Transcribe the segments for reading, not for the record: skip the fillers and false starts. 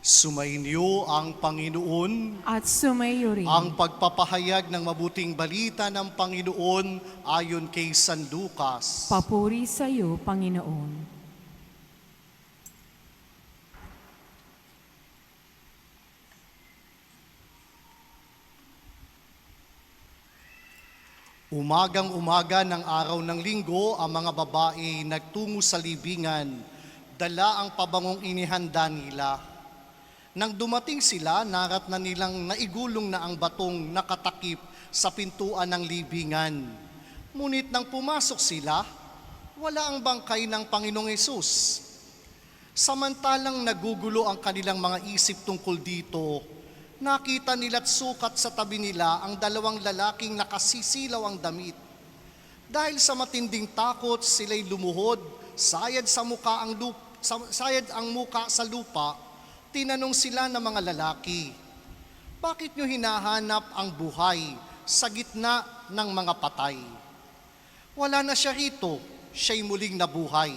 Sumainyo ang Panginoon, at sumayo rin. ang pagpapahayag ng mabuting balita ng Panginoon ayon kay San Lucas. Papuri sa iyo, Panginoon. Umagang-umaga ng araw ng linggo, ang mga babae nagtungo sa libingan, dala ang pabangong inihanda nila. Nang dumating sila, narat na nilang naigulong na ang batong nakatakip sa pintuan ng libingan. Ngunit nang pumasok sila, wala ang bangkay ng Panginoong Hesus. Samantalang nagugulo ang kanilang mga isip tungkol dito, nakita nila't sukat sa tabi nila ang dalawang lalaking nakasisilaw ang damit. Dahil sa matinding takot, sila'y lumuhod, sayad ang muka sa lupa. Tinanong sila ng mga lalaki, "Bakit nyo hinahanap ang buhay sa gitna ng mga patay? Wala na siya rito, siya'y muling nabuhay.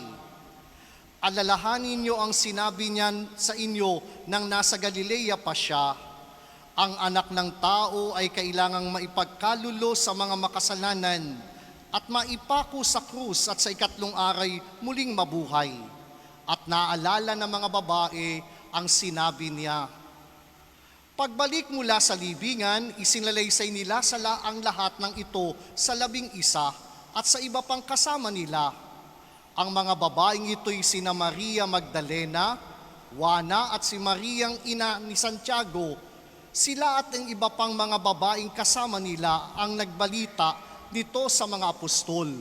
Alalahanin nyo ang sinabi niyan sa inyo nang nasa Galilea pa siya. Ang anak ng tao ay kailangang maipagkalulo sa mga makasalanan at maipako sa krus at sa ikatlong araw muling mabuhay." At naalala ng mga babae ang sinabi niya. Pagbalik mula sa libingan, isinalaysay nila ang lahat ng ito sa 11 at sa iba pang kasama nila. Ang mga babaeng ito'y sina Maria Magdalena, Juana at si Mariang ina ni Santiago. Sila at ang iba pang mga babaeng kasama nila ang nagbalita nito sa mga apostol.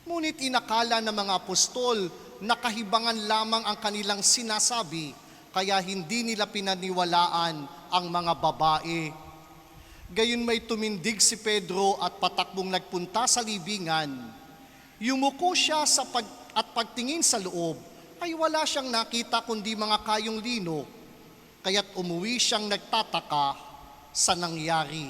Ngunit inakala ng mga apostol na kahibangan lamang ang kanilang sinasabi, kaya hindi nila pinaniwalaan ang mga babae. Gayon may tumindig si Pedro at patakbong nagpunta sa libingan. Yumuko siya at pagtingin sa loob, ay wala siyang nakita kundi mga kayong lino, kaya't umuwi siyang nagtataka sa nangyari.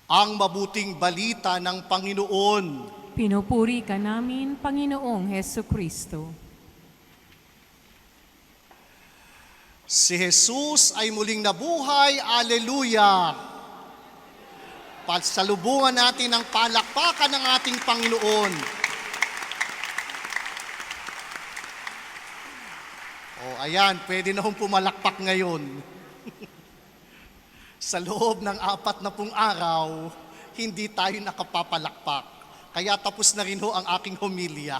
Ang mabuting balita ng Panginoon. Pinupuri ka namin, Panginoong Hesukristo. Si Jesus ay muling nabuhay, Aleluya! Pasalubungan natin ang palakpakan ng ating Panginoon. Ayan, pwede na hong pumalakpak ngayon. Sa loob ng 40 araw, hindi tayo nakapapalakpak. Kaya tapos na rin ho ang aking homilya.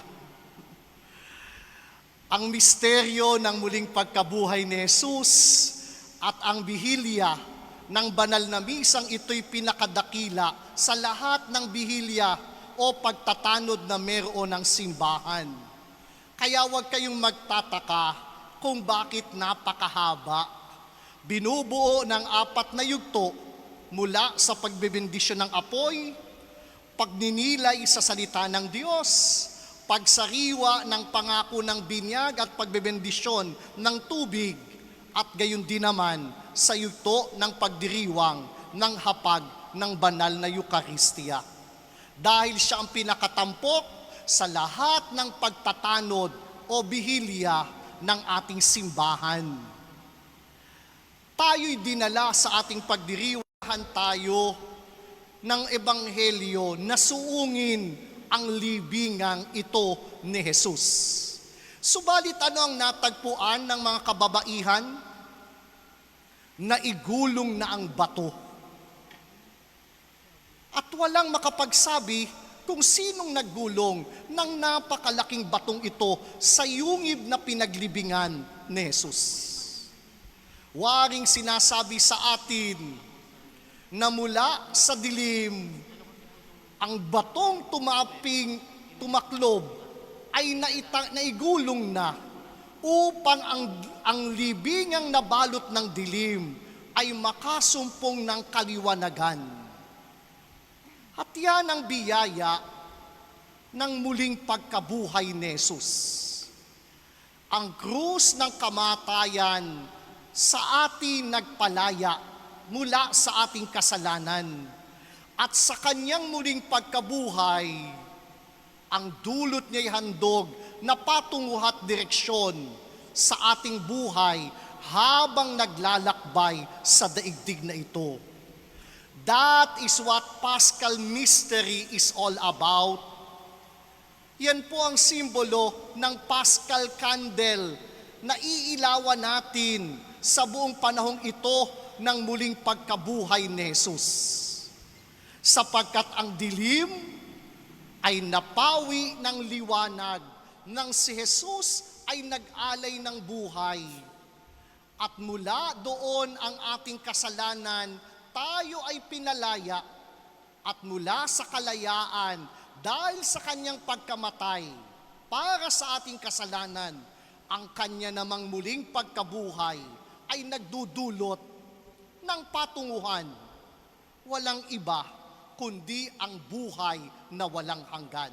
Ang misteryo ng muling pagkabuhay ni Jesus at ang bihilya ng banal na misang ito'y pinakadakila sa lahat ng bihilya o pagtatanod na meron ng simbahan. Kaya huwag kayong magtataka kung bakit napakahaba. Binubuo ng 4 na yugto mula sa pagbebendisyon ng apoy, pagninilay sa salita ng Diyos, pagsariwa ng pangako ng binyag at pagbebendisyon ng tubig, at gayon din naman sa yugto ng pagdiriwang ng hapag ng banal na Eucharistia. Dahil siya ang pinakatampok sa lahat ng pagtatanod o bihilya ng ating simbahan. Tayo'y dinala sa ating pagdiriwang tayo ng Ebanghelyo na suungin ang libingang ito ni Jesus. Subalit ano ang natagpuan ng mga kababaihan? Naigulong na ang bato. At walang makapagsabi kung sinong naggulong ng napakalaking batong ito sa yungib na pinaglibingan ni Jesus. Waring sinasabi sa atin na mula sa dilim, ang batong tumaklob ay naigulong na upang ang libingang nabalot ng dilim ay makasumpong ng kaliwanagan. At yan ang biyaya ng muling pagkabuhay ni Jesus. Ang krus ng kamatayan sa atin nagpalaya mula sa ating kasalanan, at sa kanyang muling pagkabuhay, ang dulot niya'y handog na patungo at direksyon sa ating buhay habang naglalakbay sa daigdig na ito. That is what Paschal Mystery is all about. Yan po ang simbolo ng Paschal Candle na iilawan natin sa buong panahong ito ng muling pagkabuhay ni Jesus. Sapagkat ang dilim ay napawi ng liwanag nang si Jesus ay nag-alay ng buhay. At mula doon ang ating kasalanan, tayo ay pinalaya. At mula sa kalayaan, dahil sa kanyang pagkamatay, para sa ating kasalanan, ang kanya namang muling pagkabuhay ay nagdudulot ng patunguhan. Walang iba kundi ang buhay na walang hanggan.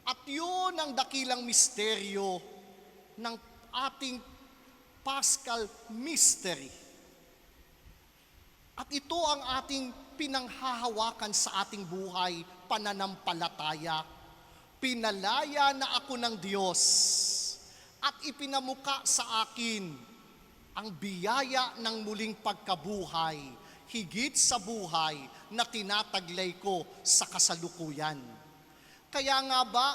At yun ang dakilang misteryo ng ating Paschal Mystery. At ito ang ating pinanghahawakan sa ating buhay, pananampalataya. Pinalaya na ako ng Diyos at ipinamuka sa akin ang biyaya ng muling pagkabuhay, higit sa buhay na tinataglay ko sa kasalukuyan. Kaya nga ba,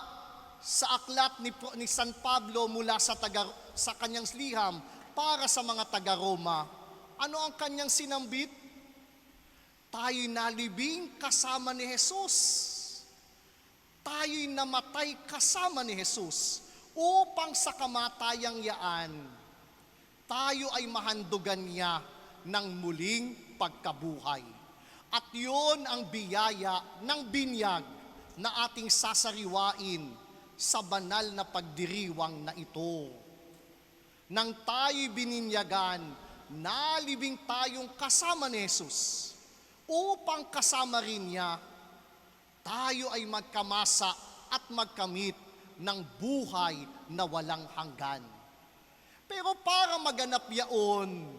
sa aklat ni San Pablo mula sa kanyang liham para sa mga taga-Roma, ano ang kanyang sinambit? Tayo'y nalibing kasama ni Jesus. Tayo'y namatay kasama ni Jesus upang sa kamatayang yaan, tayo ay mahandugan niya ng muling pagkabuhay. At yun ang biyaya ng binyag na ating sasariwain sa banal na pagdiriwang na ito. Nang tayo'y bininyagan, nalibing tayong kasama ni Jesus upang kasama rin niya, tayo ay magkamasa at magkamit ng buhay na walang hanggan. Pero para maganap yaon,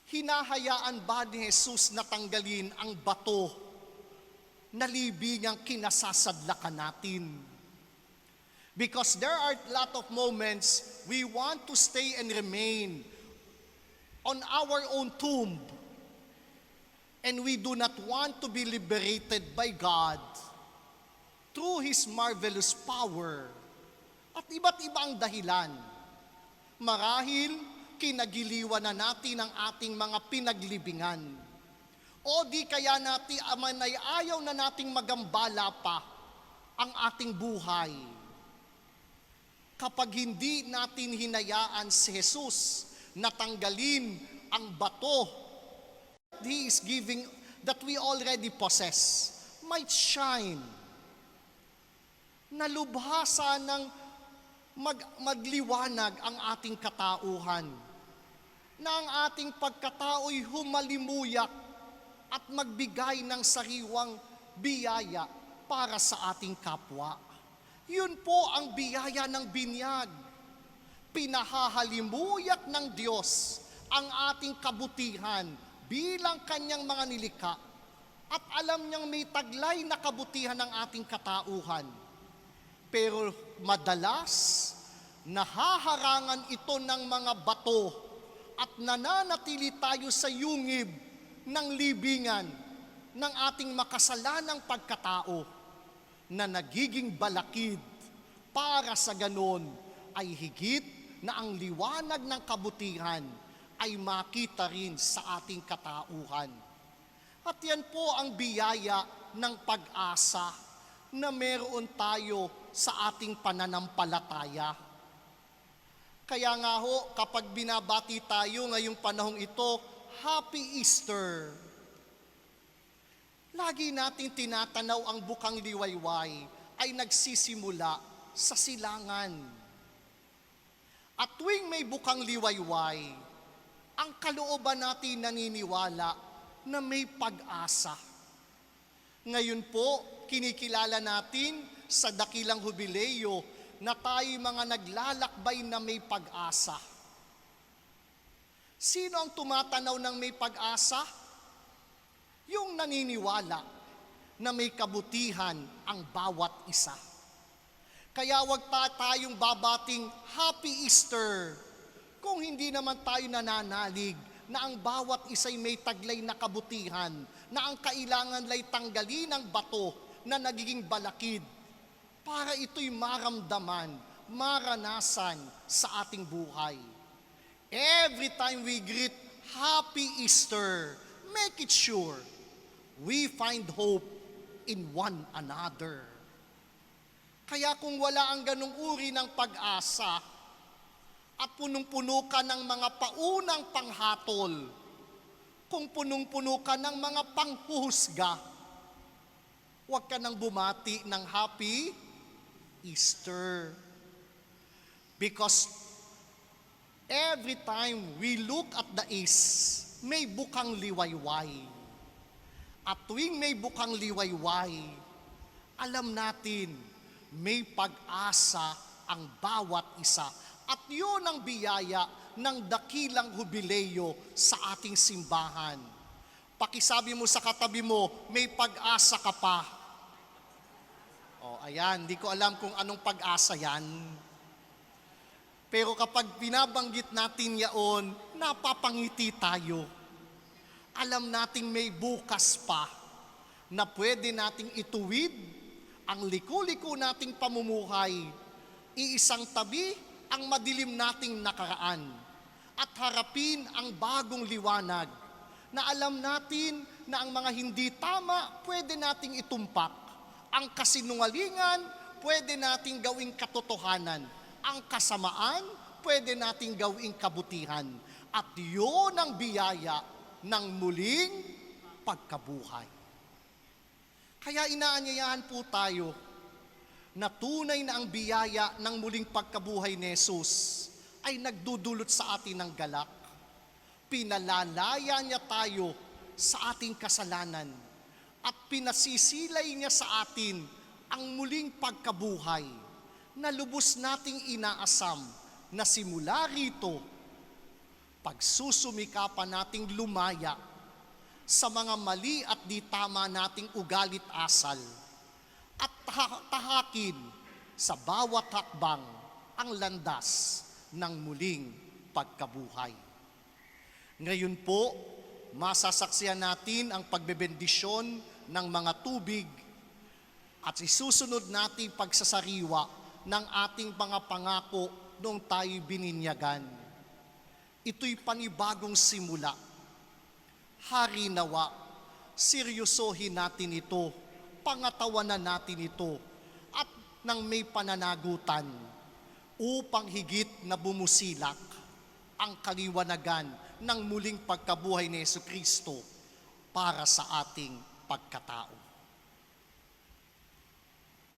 hinahayaan ba ni Jesus na tanggalin ang bato na libingang kinasasadlakan natin? Because there are a lot of moments we want to stay and remain on our own tomb, and we do not want to be liberated by God through His marvelous power. At iba't iba ang dahilan. Marahil, kinagiliwan na natin ang ating mga pinaglibingan. O di kaya natin ay ayaw na nating magambala pa ang ating buhay. Kapag hindi natin hinayaan si Jesus na tanggalin ang bato that He is giving, that we already possess, might shine. Nalubhasa ng magliwanag ang ating katauhan, na ang ating pagkatao'y humalimuyak at magbigay ng sariwang biyaya para sa ating kapwa. Yun po ang biyaya ng binyag. Pinahahalimuyak ng Diyos ang ating kabutihan bilang kanyang mga nilikha, at alam niyang may taglay na kabutihan ng ating katauhan. Pero madalas, nahaharangan ito ng mga bato at nananatili tayo sa yungib ng libingan ng ating makasalanang pagkatao na nagiging balakid para sa ganon ay higit na ang liwanag ng kabutihan ay makita rin sa ating katauhan. At yan po ang biyaya ng pag-asa na meron tayo sa ating pananampalataya. Kaya nga ho, kapag binabati tayo ngayong panahong ito, Happy Easter. Lagi nating tinatanaw ang bukang liwayway ay nagsisimula sa silangan. At tuwing may bukang liwayway, ang kalooban natin naniniwala na may pag-asa. Ngayon po, kinikilala natin sa dakilang hubileo na tayo mga naglalakbay na may pag-asa. Sino ang tumatanaw ng may pag-asa? Yung naniniwala na may kabutihan ang bawat isa. Kaya wag tayong babating Happy Easter kung hindi naman tayo nananalig na ang bawat isa'y may taglay na kabutihan, na ang kailangan lay tanggalin ang bato na nagiging balakid para ito'y maramdaman, maranasan sa ating buhay. Every time we greet Happy Easter, make it sure we find hope in one another. Kaya kung wala ang ganung uri ng pag-asa at punong-puno ka ng mga paunang panghatol, kung punong-puno ka ng mga panghuhusga, huwag ka nang bumati ng Happy Easter. Because every time we look at the east, may bukang liwayway. At tuwing may bukang liwayway, alam natin, may pag-asa ang bawat isa. At yun ang biyaya ng dakilang hubileyo sa ating simbahan. Pakisabi mo sa katabi mo, may pag-asa ka pa. O, ayan, di ko alam kung anong pag-asa yan. Pero kapag binabanggit natin yaon, napapangiti tayo. Alam nating may bukas pa na pwede nating ituwid ang liko-liko nating pamumuhay, iisang tabi ang madilim nating nakaraan, at harapin ang bagong liwanag na alam natin na ang mga hindi tama pwede nating itumpak, ang kasinungalingan pwede nating gawing katotohanan, ang kasamaan pwede nating gawing kabutihan, at yun ang biyaya ng muling pagkabuhay. Kaya inaanyayahan po tayo na tunay na ang biyaya ng muling pagkabuhay ni Jesus ay nagdudulot sa atin ng galak. Pinalalaya niya tayo sa ating kasalanan at pinasisilay niya sa atin ang muling pagkabuhay na lubos nating inaasam na simula rito, pagsusumikapan nating lumaya sa mga mali at di tama nating ugalit asal at tahakin sa bawat hakbang ang landas ng muling pagkabuhay. Ngayon po, masasaksihan natin ang pagbebendisyon ng mga tubig at isusunod natin pagsasariwa ng ating mga pangako noong tayo'y bininyagan. Ito'y panibagong simula. Hari nawa, seryosohin natin ito, pangatawanan natin ito, at nang may pananagutan, upang higit na bumusilak ang kaliwanagan ng muling pagkabuhay ni Jesucristo para sa ating pagkatao.